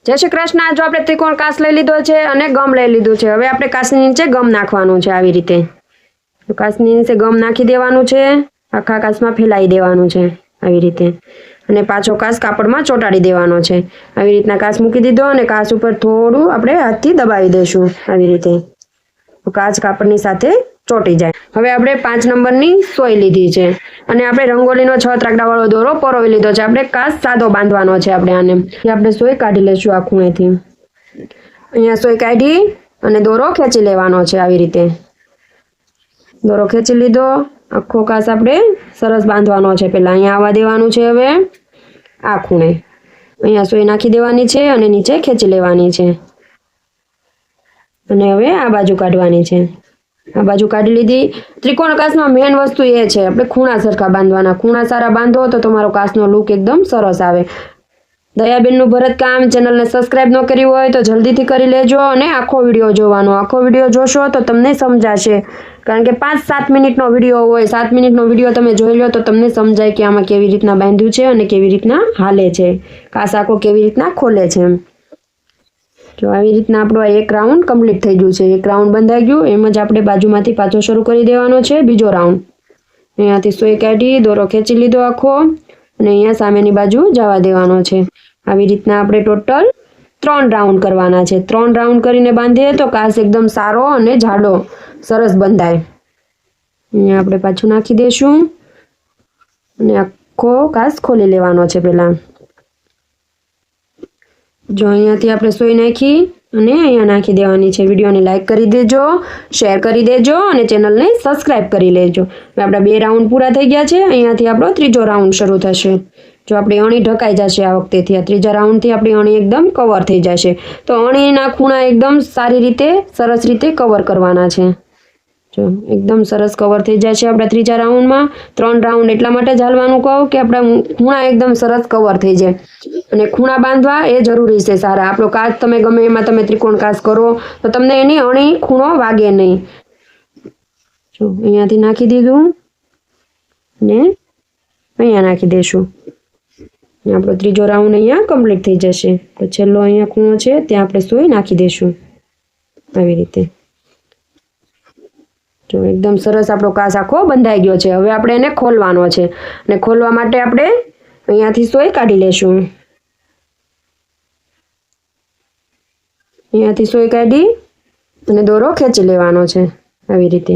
जय श्री कृष्ण। जो आपणे त्रिकोण काच लई लीधो छे अने गम लई लीधुं छे। हवे आपणे काचनी नीचे गम नाखवानुं छे। आवी रीते काचनी नीचे गम नाखी देवानुं छे। आखा काचमां फैलाई देवानुं छे आवी रीते अने पाछो काच कापड़मां ચોંટાડી देवानो छे। आवी रीतना काच मूकी दीधो अने काच उपर थोडुं आपणे हाथथी दबावी देशुं। आवी रीते काच कापड़नी साथे ચોંટી જાય। હવે આપણે 5 નંબરની સોય લીધી છે અને આપણે રંગોલીનો 6 ત્રાકડાવાળો દોરો પરોવી લીધો છે। આપણે કાચ સાદો બાંધવાનો છે। આપણે આને આપણે સોય કાઢી લેશું આ ખૂણેથી। અહીંયા સોય કાઢી અને દોરો ખેંચી લેવાનો છે। આવી રીતે દોરો ખેંચી લીધો। આખો કાચ આપણે સરસ બાંધવાનો છે। પહેલા અહીંયા આવવા દેવાનું છે। હવે આ ખૂણે અહીંયા સોય નાખી દેવાની છે અને નીચે ખેંચી લેવાની છે અને હવે આ બાજુ કાઢવાની છે। आ बाजू काढी लीधी। त्रिकोण काच में मेन वस्तु ये छे आपणे खूणा सरखा बांधवाना। खूणा सारा बांधो तो तमारो काचनो लुक एकदम सरस आवे। दयाबेननुं भरतकाम चेनल ने सब्सक्राइब न करी होय तो जल्दीथी करी लेजो अने आखो विडियो जोवानो। आखो विडियो जोशो तो तमने समजाशे, कारण के 5-7 मिनिटनो विडियो होय। 7 मिनिटनो विडियो तमे जोई लो तो तमने समजाय के आमां केवी रीतना बांध्युं छे अने केवी रीतना हाले छे, काच आखो केवी रीतना खोले छे। जो આવી રીતના આપણો એક રાઉન્ડ કમ્પ્લીટ થઈ ગયું છે। એક રાઉન્ડ બંધાઈ ગયું। એમ જ આપણે બાજુમાંથી પાછો શરૂ કરી દેવાનો છે બીજો રાઉન્ડ। અહીંયાથી સોય કાઢી દોરો ખેંચી લીધો આખો અને અહીંયા સામેની બાજુ જવા દેવાનો છે। આવી રીતના આપણે ટોટલ 3 રાઉન્ડ કરવાના છે। 3 રાઉન્ડ કરીને બાંધીએ તો કાચ એકદમ સારો અને જાડો સરસ બંધાય। અહીંયા આપણે પાછું નાખી દેશું અને આખો કાચ ખોલી લેવાનો છે પહેલા। जो अहींयाथी आपणे सोय नाखी अने अहींया नाखी देवानी छे। विडियोने लाइक करी देजो, शेर करी देजो अने चेनलने सब्सक्राइब करी लेजो। हवे आपणा 2 राउंड पूरा थई गया छे। अहींयाथी आपणो त्रीजो राउंड शरू थशे। जो आपणी अणी ढकाई जशे आ वखतेथी। आ त्रीजा राउंडथी आपणी अणी एकदम कवर थई जशे। तो अणीना खूणा एकदम सारी रीते सरस रीते कवर करवाना छे। जो एकदम सरस कवर थई जशे आपणा त्रीजा राउंडमां। 3 राउंड एटला माटे ज हालवानुं कहूं के आपणा खूणा एकदम सरस कवर थई जाय अने खूणा बांधवा ए जरूरी छे सारा। आपणो काच तमे गमे एमां तमे त्रिकोण काच करो तो तमने एनी अणी खूणो वागे नहीं। जो अहींयाथी नाखी दीधुं ने अहींया नाखी देशुं। आपणो त्रीजो राउंड अहींया कम्प्लीट थई जशे। तो छेल्लो अहींया खूणो छे त्यां आपणे सोय नाखी देशुं આવી રીતે। जो एकदम सरस आपणो काच आखो बंधाई गयो छे। हवे आपणे एने खोलवानो छे अने खोलवा माटे आपणे अहींयाथी सोय काढी लेशुं। अहींयाथी सोय काढी अने दोरो खेंची लेवानो छे આવી રીતે।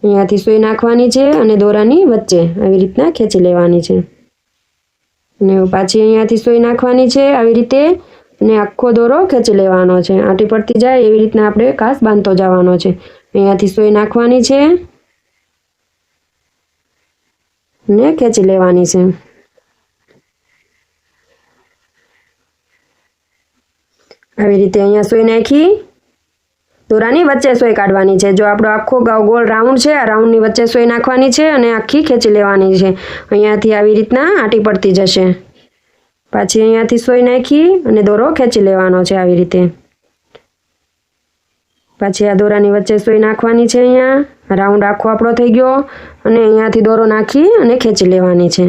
अहींयाथी सोय नाखवानी छे अने दोरानी वच्चे આવી રીતના ખેંચી લેવાની છે અને પાછી अहींयाथी सोय नाखवानी छे આવી રીતે અને આખો દોરો ખેંચી લેવાનો છે। આટી પડતી જાય એવી રીતના આપણે કાચ બાંધતો જવાનો છે। અહીંયાથી સોય નાખવાની છે ને ખેંચી લેવાની છે। આવી રીતે અહીંયા સોય નાખી દોરાની વચ્ચે સોય કાઢવાની છે। જો આપણો આખો ગોળ રાઉન્ડ છે, આ રાઉન્ડની વચ્ચે સોય નાખવાની છે અને આખી ખેંચી લેવાની છે। અહીંયાથી આવી રીતના આટી પડતી જશે। પાછી અહીંયાથી સોય નાખી અને દોરો ખેંચી લેવાનો છે આવી રીતે। પાછી આ દોરાની વચ્ચે સોય નાખવાની છે। અહીંયા રાઉન્ડ આખો આપણો થઈ ગયો અને અહીંયાથી દોરો નાખી અને ખેંચી લેવાની છે।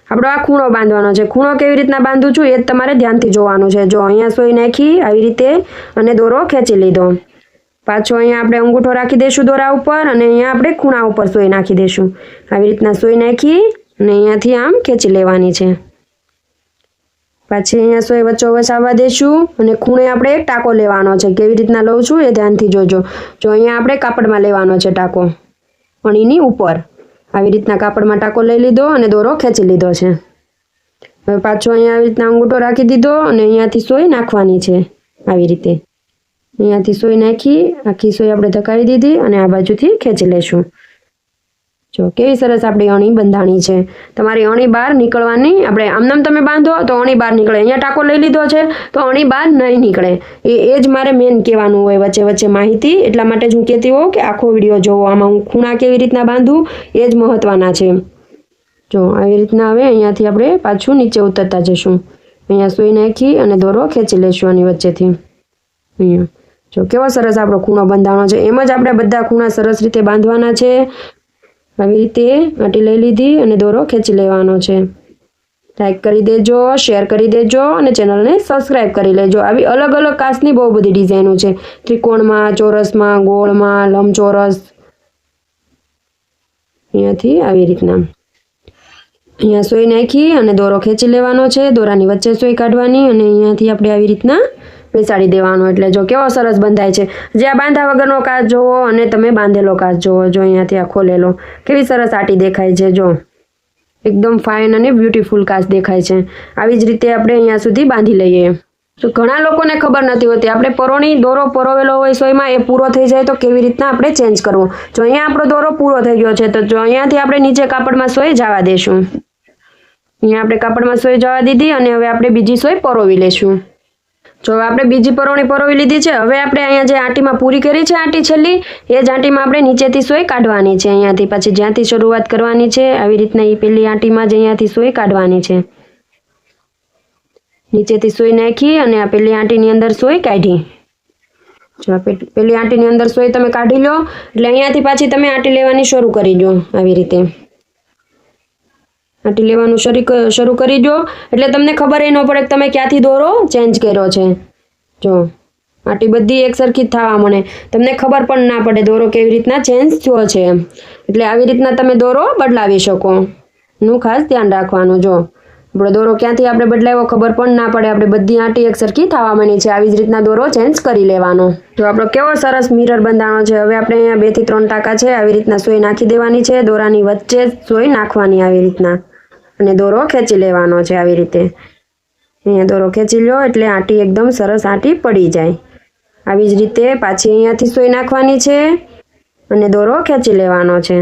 આપણો આ ખૂણો બાંધવાનો છે। ખૂણો કેવી રીતના બાંધું છું એ જ તમારે ધ્યાનથી જોવાનું છે। જો અહીંયા સોય નાખી આવી રીતે અને દોરો ખેંચી લીધો। પાછો અહીંયા આપણે અંગૂઠો રાખી દઈશું દોરા ઉપર અને અહીંયા આપણે ખૂણા ઉપર સોય નાખી દઈશું। આવી રીતના સોય નાખી અને અહીંયાથી આમ ખેંચી લેવાની છે। पाछी अहींया सोय वच्चोवच आववा देशुं अने खूणे आपणे एक टाको लेवानो छे। केवी रीतना लઉં છું એ ધ્યાનથી જોજો। जो अहींया आपणे कापड़मां लेवानो छे टाको अणीनी उपर। આવી રીતના કાપડમાં टाको લઈ લીધો અને દોરો ખેંચી લીધો છે। હવે પાછો અહીંયા આવી રીતના અંગૂઠો રાખી દીધો અને અહીંયાથી સોય નાખવાની છે આવી રીતે। અહીંયાથી સોય નાખી આખી સોય આપણે ધકાવી દીધી અને આ બાજુથી ખેંચી લેશું। जो केवी सरस आपणी अणी बंधाणी छे। तमारी अणी बहार निकळवानी। आपणे आमनाम तमे बांधो तो अणी बहार निकळे। अहींया टाको लई लीधो छे तो अणी बहार नहीं निकळे। ए ज मारे मेन कहेवानुं होय वच्चे वच्चे माहिती। एटला माटे ज हुं कहेती होउं के आखो विडियो जोवो। आमां हुं खूणा केवी रीतना बांधुं ए ज महत्वना छे। जो આવી રીતના હવે અહીંયાથી આપણે પાછું નીચે ઉતરતા જશું। અહીંયા સોય નાખી અને દોરો ખેંચી લેશું આની વચ્ચેથી। અહીંયા જો કેવો સરસ આપણો ખૂણો બંધાણો છે। એમ જ આપણે બધા ખૂણા સરસ રીતે બાંધવાના છે। આવી રીતે આટી લઈ લીધી અને દોરો ખેંચી લેવાનો છે। લાઈક કરી દેજો, શેર કરી દેજો અને ચેનલને સબસ્ક્રાઈબ કરી લેજો. આવી અલગ અલગ કાચની બહુ બધી ડિઝાઇનો છે, ત્રિકોણમાં, ચોરસમાં, ગોળમાં, લંબચોરસ. અહીંયાથી આવી રીતના અહીંયા સોય નાખી અને દોરો ખેંચી લેવાનો છે. દોરાની વચ્ચે સોય કાઢવાની અને અહીંયાથી આપણે આવી રીતના બેસાડી દેવાનો. એટલે જો કેવો સરસ બંધાય છે. જે આ બાંધા વગરનો કાચ જોવો અને તમે બાંધેલો કાચ જોવો. જો અહીંયાથી આ ખોલેલો કેવી સરસ આટી દેખાય છે. જો એકદમ ફાઇન અને બ્યુટીફુલ કાચ દેખાય છે. આવી જ રીતે આપણે અહીંયા સુધી બાંધી લઈએ. તો ઘણા લોકોને ખબર નથી હોતી, આપણે પરોણી દોરો પરોવેલો હોય સોયમાં, એ પૂરો થઈ જાય તો કેવી રીતના આપણે ચેન્જ કરવો. જો અહીંયા આપણો દોરો પૂરો થઈ ગયો છે તો જો અહીંયાથી આપણે નીચે કાપડમાં સોય જવા દેશું. અહીંયા આપણે કાપડમાં સોય જવા દીધી અને હવે આપણે બીજી સોય પરોવી લેશું. જો આપણે બીજી પરોણી પરોવી લીધી છે. હવે આપણે અહીંયા જે આંટીમાં પૂરી કરી છે, આંટી છેલ્લી, એ જ આંટીમાં આપણે નીચેથી સોય કાઢવાની છે. અહીંયાથી પછી જ્યાંથી શરૂઆત કરવાની છે આવી રીતના એ પેલી આંટીમાં જ અહીંયાથી સોય કાઢવાની છે. નીચેથી સોય નાખી અને આ પેલી આંટીની અંદર સોય કાઢી. જો પેલી આંટીની અંદર સોય તમે કાઢી લો એટલે અહીંયાથી પાછી તમે આંટી લેવાની શરૂ કરી દો. આવી રીતે આંટી લેવાનું શરૂ કરી દો એટલે તમને ખબર ન પડે કે તમે ક્યાંથી દોરો ચેન્જ કર્યો છે. જો આંટી બધી એક સરખી જ થવા મળે, તમને ખબર પણ ના પડે દોરો કેવી રીતના ચેન્જ થયો છે. એટલે આવી રીતના તમે દોરો બદલાવી શકો નું ખાસ ધ્યાન રાખવાનું. જો આપણો દોરો ક્યાંથી આપણે બદલાવ્યો ખબર પણ ના પડે, આપણે બધી આંટી એક સરખી થવા માંડી છે. આવી જ રીતના દોરો ચેન્જ કરી લેવાનો. જો આપણો કેવો સરસ મિરર બંધાણો છે. હવે આપણે અહીંયા 2 થી 3 ટાંકા છે આવી રીતના સોય નાખી દેવાની છે. દોરાની વચ્ચે સોય નાખવાની આવી રીતના અને દોરો ખેંચી લેવાનો છે. આવી રીતે અહીંયા દોરો ખેંચી લો એટલે આંટી એકદમ સરસ આંટી પડી જાય. આવી જ રીતે પાછી અહીંયાથી સોય નાખવાની છે અને દોરો ખેંચી લેવાનો છે.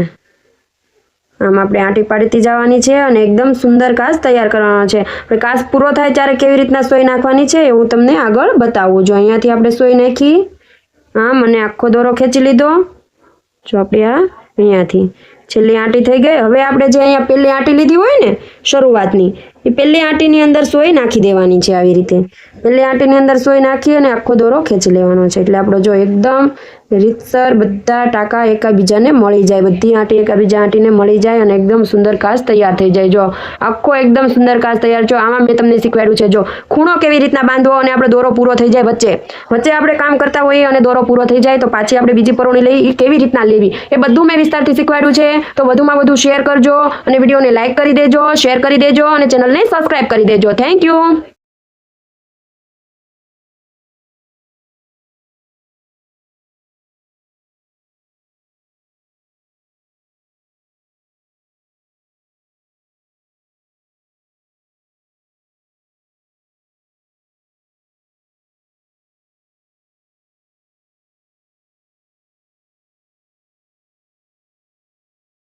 આમ આપણે આંટી પાડતી જવાની છે અને એકદમ સુંદર કાચ તૈયાર કરવાનો છે. આપણે કાચ પૂરો થાય ત્યારે કેવી રીતના સોય નાખવાની છે એ હું તમને આગળ બતાવું. જો અહીંયાથી આપણે સોય નાખી, આમ અને આખો દોરો ખેંચી લીધો. જો આપણે આ અહીંયાથી છેલ્લી આંટી થઈ ગઈ. હવે આપણે જે અહીંયા પહેલી આંટી લીધી હોય ને શરૂઆતની, એ પહેલી આંટીની અંદર સોય નાખી દેવાની છે. આવી રીતે પહેલી આંટીની અંદર સોય નાખી અને આખો દોરો ખેંચી લેવાનો છે. એટલે આપણો જો એકદમ રીતસર બધા ટાંકા એકબીજાને મળી જાય, બધી આંટી એકબીજા આંટીને મળી જાય અને એકદમ સુંદર કાચ તૈયાર થઈ જાય. જો આખો એકદમ સુંદર કાચ તૈયાર. જો આમાં મેં તમને શીખવાડ્યું છે જો ખૂણો કેવી રીતના બાંધવો અને આપણે દોરો પૂરો થઈ જાય વચ્ચે આપણે કામ કરતા હોઈએ અને દોરો પૂરો થઈ જાય તો પાછી આપણે બીજી પરોણી લઈ એ કેવી રીતના લેવી એ બધું મેં વિસ્તારથી શીખવાડ્યું છે. તો વધુમાં વધુ શેર કરજો અને વિડીયોને લાઇક કરી દેજો, શેર કરી દેજો અને ચેનલને સબસ્ક્રાઈબ કરી દેજો. Thank you.